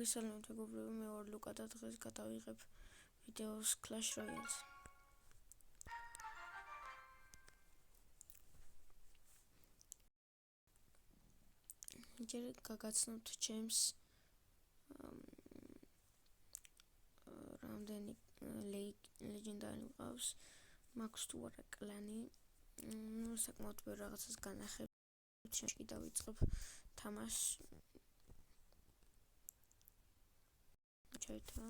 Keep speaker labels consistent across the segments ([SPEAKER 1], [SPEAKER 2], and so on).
[SPEAKER 1] მოგესალმებით მეგობრებო, მე ვარ ლუკა და დღეს გადავიღებ ვიდეოს Clash Royale-ს. ჯერ გაგაცნობთ ჩემს რამდენი ლეგენდარი მყავს, მაქვს თუ არა კლანი. საკმაოდ ბევრ რაღაცას განახებ, შემში დავიწყებ თამაშს. ჩაითა.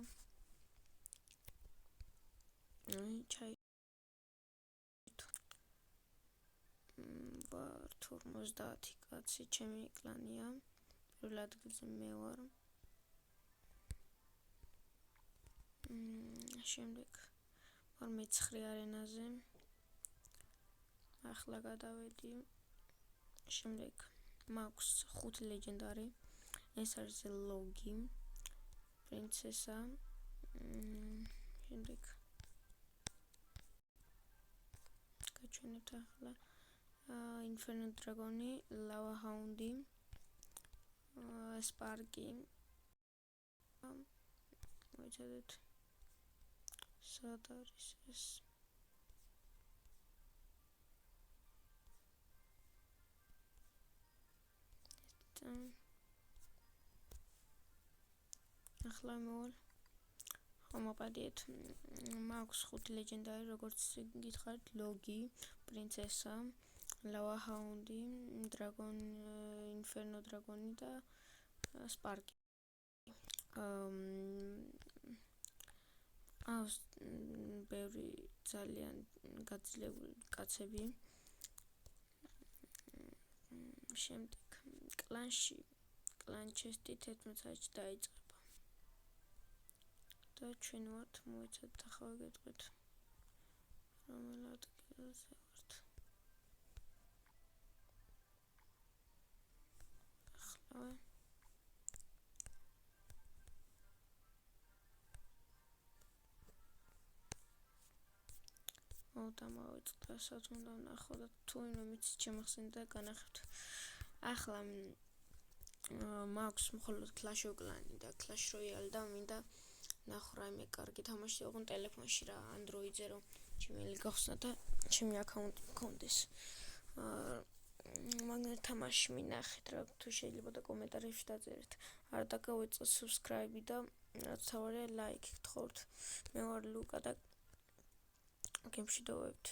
[SPEAKER 1] ვარ 50 კაცი, ჩემი კლანია. პირველ ადგილზე მე ვარ. შემდეგ ვარ მე-9 არენაზე. ახლა გადავედი. შემდეგ მაქვს 5 ლეგენდარი. ეს არის ლოგი, პრინცესა. შემდეგ გაჩვენებთ ახლა ინფერნო დრაგონი, ლავა ჰაუნდი, სპარკი. მოიცადეთ სად არის ეს? ახლა მოვალ მომაპადეთ. მაქვს 5 ლეგენდარი, როგორც გითხარით, ლოგი, პრინცესა, ლავა ჰაუნდი, ინფერნო დრაგონი და სპარკი. აქვს ბევრი ძალიან გაძლებული კაცები. შემდეგ კლან ჩესტი 11 საათში დაიწყება. და ჩვენ ვართ, მოიცადეთ, ახლა გეტყვით რომელ ადგილზე ვართ. ახლა დამავიწყდა, სად უნდა ვნახო და თუ ვინმე მიცის შემახსენდა განახებთ. ახლა მაქვს მხოლოდ Clash of Clans და Clash Royale და მინდა ნახო რაიმე კარგი თამაში ოღონდ ტელეფონში რა, Android-ზე რომ Gmail-ი გავხსნა და ჩემი აკაუნტი მქონდეს. მაგნერ თამაში მინახეთ რა, თუ შეიძლება და კომენტარებში დაწერეთ. არ დაგავიწყოთ subscribe და რაც თავარია like გთხოვთ. მე ვარ ლუკა და გემში დავებთ.